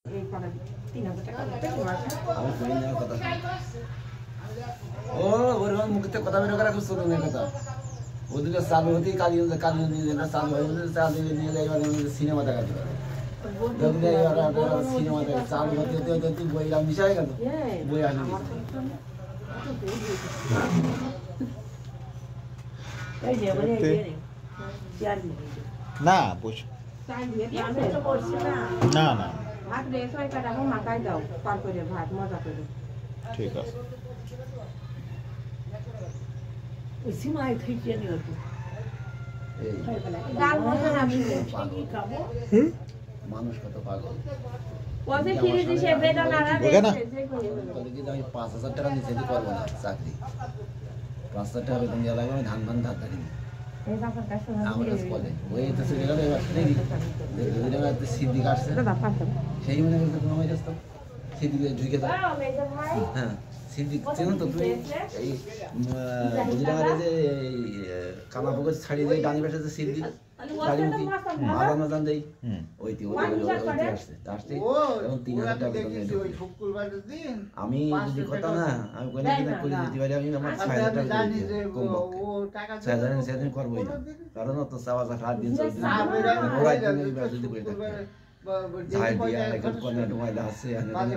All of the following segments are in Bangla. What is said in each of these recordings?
এই পাড়া 3000 টাকা পেটি মাছ আমি কই না কথা ও ওর মুখতে কথা বের করা খুব সুন্দর কথা ওদিকে চালু হতেই কালি নিয়ে চালু হয়ে চালু নিয়ে যাই সিনেমা দেখাতে পারে সিনেমা দেখে চালু হতে বইরা মিশাই গেল বই আনি না বুঝ না না ভাত রেস হয় কাটা হোক মাখাই দাও পার করে ভাত মজা করে ঠিক আছে ওই সীমায় খেয়ে নিও তো মানুষ কত পাগল পথে ফিরে দিছে বেটা নাড়া দেখছে তাহলে কি আমি 5000 টাকা নিচে দিতে পারবো না চাকরি 5000 টাকা বেতন দেওয়া লাগবে ধান ধার ধারি আমার কাছে বলে ওই তো চলে গেল এবার দেখি সিদ্ধি কাটছে সেই মনে করতে কোনো আমি রাস্তা সিদ্ধি ঢুকে দাও হ্যাঁ সিদ্ধি চেনো তো তুমি এই বুঝিডাঙ্গারে যে কানা পুকুর ছাড়িয়ে দিয়ে ডানি পাশে যে সিদ্ধি গাড়িমুখী মাদান দেই ওইটি আসছে আসতে এখন 3000 টাকা আমি যদি কথা না আমি কোনে কিনা করে দিতে পারি আমি আমার 6000 টাকা কম টাকা 6000 সেদিন করবই না কারণ তো সাবাস 8 দিন চলছে ওরাই দিন এই বাজে দিতে পারি যাই দিয়া এখন কোনে ডুমাইলা আছে আমি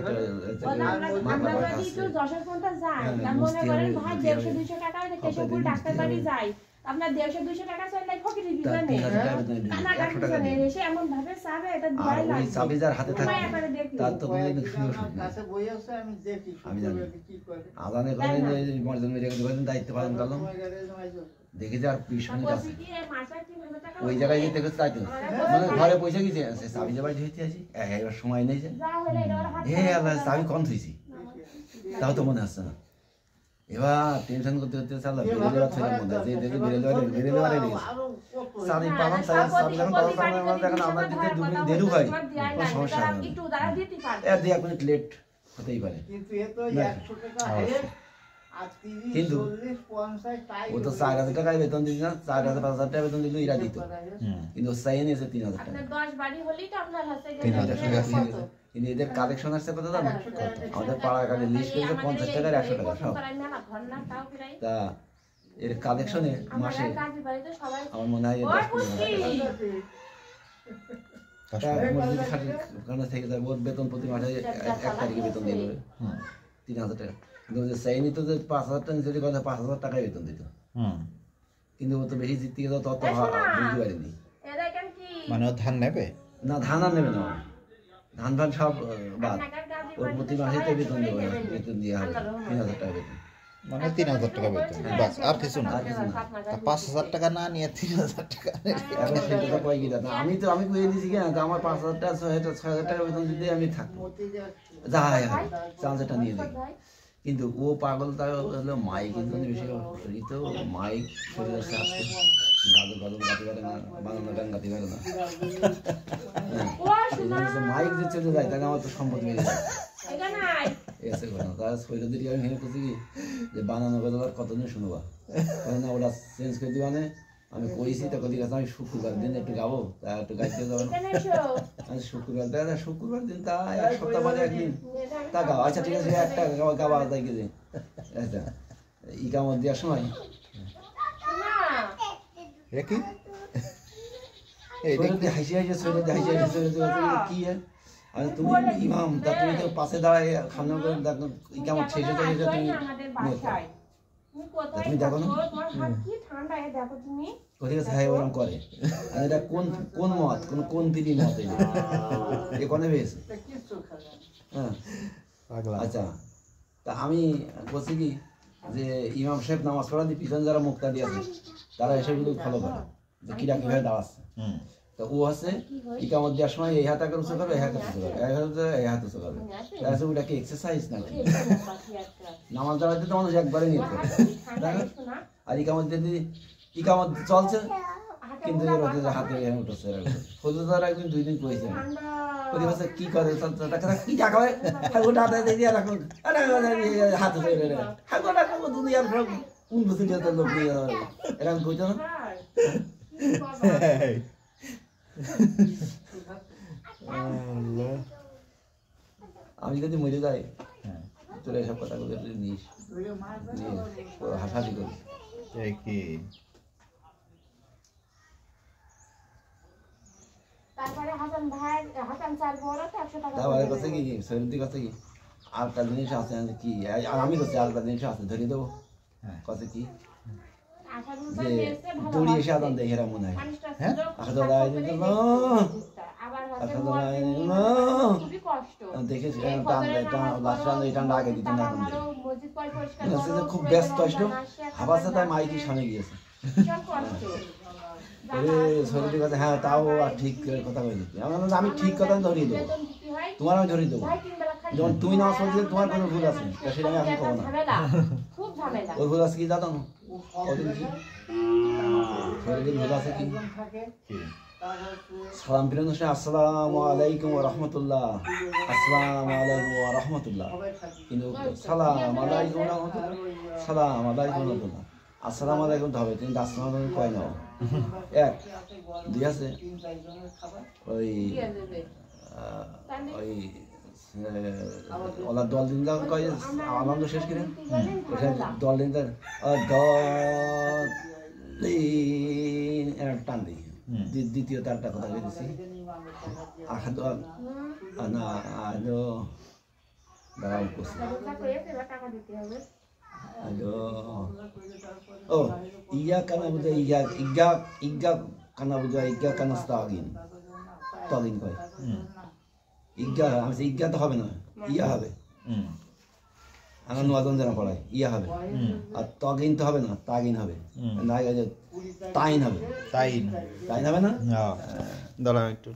আমরা যদি একটু 10-50 যাই তার মনে করেন ভাই 150-200 টাকা হলে কেশবপুর ডাক্তার বাড়ি যাই আপনার 150-200 টাকা চাইলে ফকির দিবেন না টাকা দিবেন এসে এমন ভাবে চাবে এটা দিয়াই লাগে ওই চাবি যার হাতে থাকে তার তো কোনো সুযোগ নেই কাছে বই আছে আমি দেখি আমি জানি কি করে আজানে করে মর্জন মেরে দিবেন দায়িত্ব পালন করলাম দেখি যে আর পিছনে আছে ওই জায়গায় যেতে গেছে তাই তো মানে ঘরে পয়সা গেছে চাবি যাবার যেতে আসি এবার সময় নেই যে আল্লাহ চাবি কম থইছি তাও তো মনে আসছে না এবার টেনশন করতে করতে চালা বেরিয়ে যাওয়া ছিল মনে হয় যে দেখি বেরিয়ে যাওয়ার চাবি পালাম চাবি যখন পালাম দেখেন আমার দিতে 2 মিনিট দেরি হয় কোনো সমস্যা নেই এক মিনিট লেট হতেই পারে কিন্তু এ তো 100 টাকা হেড আর 30 কিন্তু 40 50 ও তো 4000 টাকা বেতন দিত না 4000 5000 টাকা বেতন দিল এরা দিত কিন্তু চাই নিয়েছে 3000 টাকা আপনার 10 বাড়ি হলেই তো আপনার হাতে 3000 টাকা কিন্তু এদের কালেকশন আসছে কত জানো আমাদের পাড়ার কাছে লিস্ট করেছে 50 টাকার 100 টাকা সব তা এর কালেকশনে মাসে আমার মনে হয় 10 ওখানে থেকে যায় ওর বেতন প্রতি মাসে 1 তারিখে বেতন দিয়ে দেবে 3000 টাকা কিন্তু যে চাইনি তো যে 5000 টাকা যদি কথা 5000 টাকাই বেতন দিত কিন্তু ও তো বেশি জিততে গেল তত বুঝতে পারিনি মানে ও ধান নেবে না ধান আর নেবে না ধান ফান সব বাদ ওর প্রতি মাসে তো বেতন দেবে বেতন দিয়ে হবে 3000 টাকা বেতন মানে 3000 টাকা বেতন বাস আর কিছু না আর কিছু না 5000 টাকা না নিয়ে 3000 টাকা এখন সেটা কই কি দাদা আমি কইয়ে দিছি কেন আমার 5000 টাকা 6000 টাকা বেতন দিতে আমি থাকবো যাই চান্সটা নিয়ে দিই কিন্তু ও পাগল তার হলো মাইকের জন্য বেশি তো মাইক শরীরের সাথে গাদল গাতে পারে না বানানো গান গাতে পারে না মাইক যে চলে যায় তাহলে আমার তো সম্পত্তি মিলে যায় এসে ঘটনা তার শৈলদিকে আমি হেনে করছি কি যে বানানো গেল আর কতদিন শুনবা না ওটা চেঞ্জ করে দিবানে আমি কইছি তো কদি আমি শুক্রবার দিন একটু গাবো তা একটু গাইতে যাবো আমি শুক্রবার দিন তা এক সপ্তাহ বাদে একদিন তা গাও আচ্ছা ঠিক আছে একটা গাওয়া যায় গেছে আচ্ছা ইকামত দেওয়ার সময় কি কি আরে তুমি ইমাম তা তুমি তো পাশে দাঁড়ায় খামনা করে দেখো ইকামত শেষে তো এটা তুমি দেখো না কোথায় গেছে হ্যাঁ ওরকম করে আর এটা কোন মত কোন দিদি মত এ কোনে পেয়েছে হ্যাঁ আচ্ছা তা আমি বলছি কি যে ইমাম সাহেব নামাজ পড়া দিয়ে পিছনে যারা মুক্তাদি আছে তারা এসবগুলো ফলো করে যে কিরা কিভাবে দাঁড়াচ্ছে তো ও আছে ইকামত দেওয়ার সময় এই হাতে উঁচু করবে এই হাতে উঁচু করবে এই হাতে উঁচু করবে তাহলে ওটা কি এক্সারসাইজ নাকি নামাজ দাঁড়াতে তো মানুষ একবারে নিয়ে করে আর ইকামত যদি ইকামত চলছে কিন্তু এর হাতে উঠেছে ফজলদার একদিন 2 দিন কইছে ওই বছর কি করে কি টাকা হয় ওটা হাতে দিয়ে রাখুন হাতে ধরে হাতে দুনিয়ার সব কোন বছর লোক নিয়ে এরকম কইতো না Allah আমি যদি মরে যাই হ্যাঁ তোরা এসব কথাগুলো নিস নিয়ে হাসাহাসি করিস এই কি তারপরে হাসান ভাই হাসান স্যার বড় তো 100 টাকা তারপরে কথা কি শরীর কথা কি আরেকটা জিনিস আছে কি আর আমি করছি আরেকটা জিনিস আছে ধরে দেবো হ্যাঁ কথা কি আশারুল যে ভাই এসে ভালো দড়ি এসে আদান দেখে এরা মনে হয় মানুষটা হ্যাঁ? ছিল আখাদোলাই দিল আবার হাসান আখাদোলাই দিল খুবই কষ্ট দেখে টান লাস্ট এই টানটা আগে দিত না এখন মসজিদ পয় পরিষ্কার মনে হচ্ছে যে খুব ব্যস্ত আসলো হাবাসে তাই মাইকি সামনে গিয়েছে ভীষণ কষ্ট শরীরের কথা হ্যাঁ তাও আর ঠিক কথা বলে দিচ্ছি আমি ঠিক কথা ধরিয়ে দেবো বেতন দিতে হয় তোমার আমি ধরিয়ে দেবো ভাই তিন বেলা খাই যেমন তুমি নামাজ পড়তে তোমার কোনো ভুল আছে তা সেটা আমি এখন কবো না ঝামেলা খুব ঝামেলা ওই ভুল আছে কি জানো ওদিন কি শরীরের ভুল আছে কি কি সালাম ফিরে অনুষ্ঠানে আসসালামু আলাইকুম ওয়া রাহমাতুল্লাহ আসসালামু আলাইকুম ওয়া রাহমাতুল্লাহ কিন্তু সালাম আলাইকুম ওয়া রাহমাতুল্লাহ সালাম আলাইকুম ওয়া রাহমাতুল্লাহ আসসালামু আলাইকুম তো হবে কিন্তু আসসালামু আলাইকুম কয় না এক দুই আছে ওই ওই ওলা দল দিন যা কয় আনন্দ শেষ করে দল দিন টান দিই দ্বিতীয় তারটা কথা বলেছি না আলো দাঁড়াও করছি আলো ও ইয়া কানা বুঝে ইয়া ইগা ইগা কানা বুঝে ইগা কানা স্তাগিন তাগিন কয় ইগা আমি ইগা তো হবে না ইয়া হবে আমার নজন জানা পড়ায় ইয়া হবে আর তগিন তো হবে না তাগিন হবে না তাইন হবে তাই তাইন হবে না না দাঁড়াও একটু